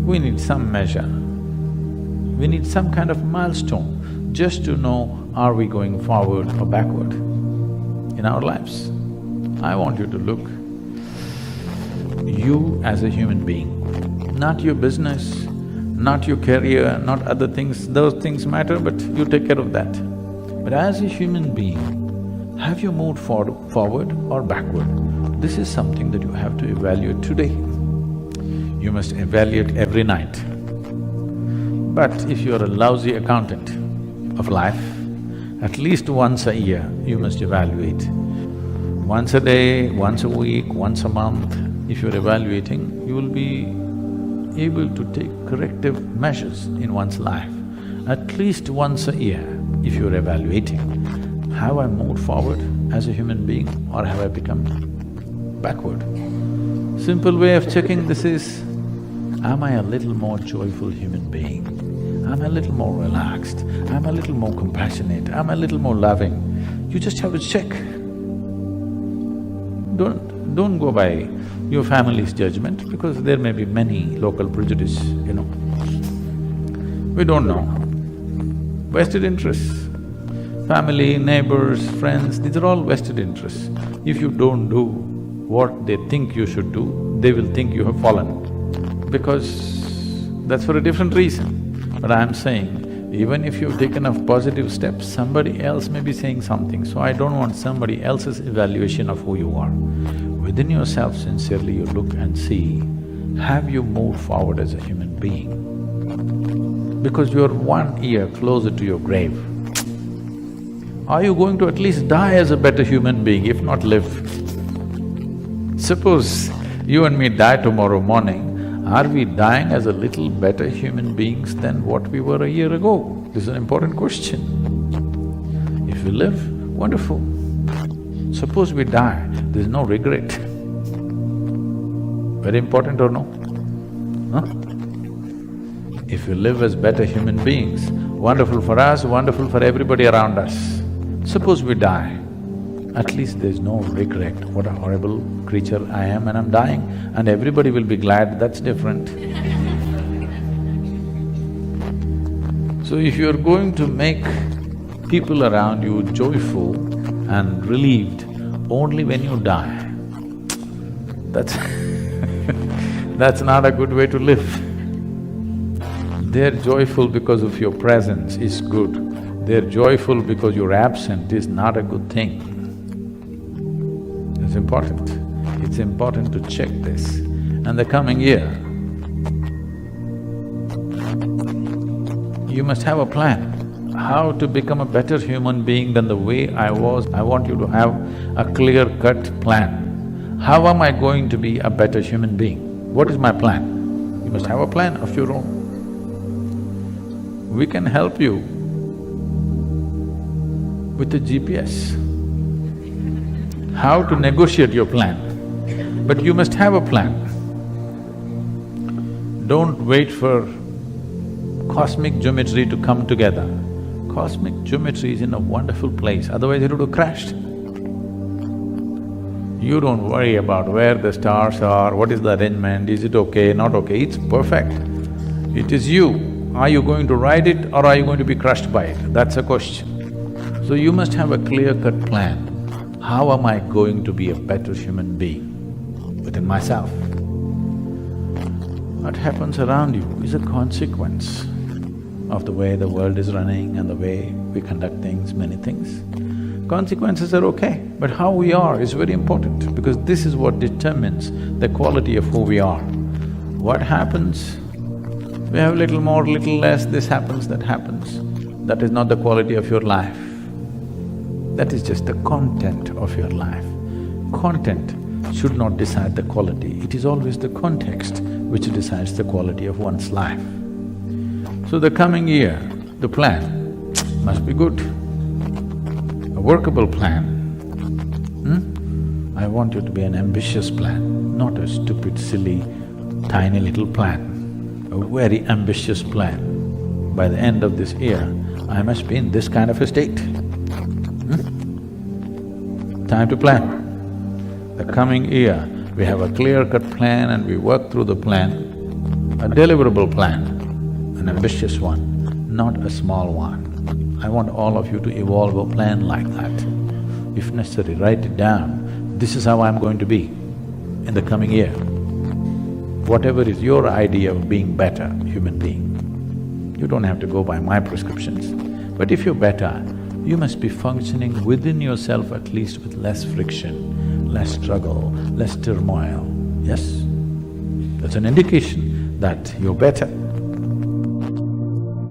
we need some measure. We need some kind of milestone just to know, are we going forward or backward in our lives? I want you to look you as a human being, not your business, not your career, not other things. Those things matter, but you take care of that. But as a human being, have you moved forward or backward? This is something that you have to evaluate today. You must evaluate every night. But if you're a lousy accountant of life, at least once a year you must evaluate. Once a day, once a week, once a month, if you're evaluating, you will be able to take corrective measures in one's life. At least once a year, if you're evaluating, have I moved forward as a human being or have I become backward? Simple way of checking this is, am I a little more joyful human being? Am I a little more relaxed? Am I a little more compassionate? Am I a little more loving? You just have to check. Don't go by your family's judgment, because there may be many local prejudice, you know. We don't know. Vested interests, family, neighbors, friends, these are all vested interests. If you don't do what they think you should do, they will think you have fallen, because that's for a different reason. But I'm saying, even if you've taken enough positive steps, somebody else may be saying something, so I don't want somebody else's evaluation of who you are. Within yourself, sincerely you look and see, have you moved forward as a human being? Because you're 1 year closer to your grave. Are you going to at least die as a better human being, if not live? Suppose you and me die tomorrow morning, are we dying as a little better human beings than what we were a year ago? This is an important question. If we live, wonderful. Suppose we die, there's no regret. Very important or no? Huh? If we live as better human beings, wonderful for us, wonderful for everybody around us. Suppose we die, at least there's no regret, what a horrible creature I am and I'm dying, and everybody will be glad, that's different. So if you're going to make people around you joyful and relieved only when you die, that's that's not a good way to live. They're joyful because of your presence is good. They're joyful because you're absent is not a good thing. It's important. It's important to check this. And the coming year, you must have a plan. How to become a better human being than the way I was. I want you to have a clear-cut plan. How am I going to be a better human being? What is my plan? You must have a plan of your own. We can help you with a GPS, how to negotiate your plan, but you must have a plan. Don't wait for cosmic geometry to come together. Cosmic geometry is in a wonderful place, otherwise it would have crashed. You don't worry about where the stars are, what is the arrangement, is it okay, not okay, it's perfect. It is you. Are you going to ride it or are you going to be crushed by it? That's a question. So you must have a clear-cut plan. How am I going to be a better human being within myself? What happens around you is a consequence of the way the world is running and the way we conduct things, many things. Consequences are okay, but how we are is very important, because this is what determines the quality of who we are. What happens? We have little more, little less, this happens, that happens. That is not the quality of your life. That is just the content of your life. Content should not decide the quality, it is always the context which decides the quality of one's life. So the coming year, the plan must be good, a workable plan. I want you to be an ambitious plan, not a stupid, silly, tiny little plan, a very ambitious plan. By the end of this year, I must be in this kind of a state. Time to plan. The coming year, we have a clear-cut plan and we work through the plan. a deliverable plan, an ambitious one, not a small one. I want all of you to evolve a plan like that. If necessary, write it down. This is how I'm going to be in the coming year. Whatever is your idea of being better human being, you don't have to go by my prescriptions. But if you're better, you must be functioning within yourself at least with less friction, less struggle, less turmoil, yes? That's an indication that you're better.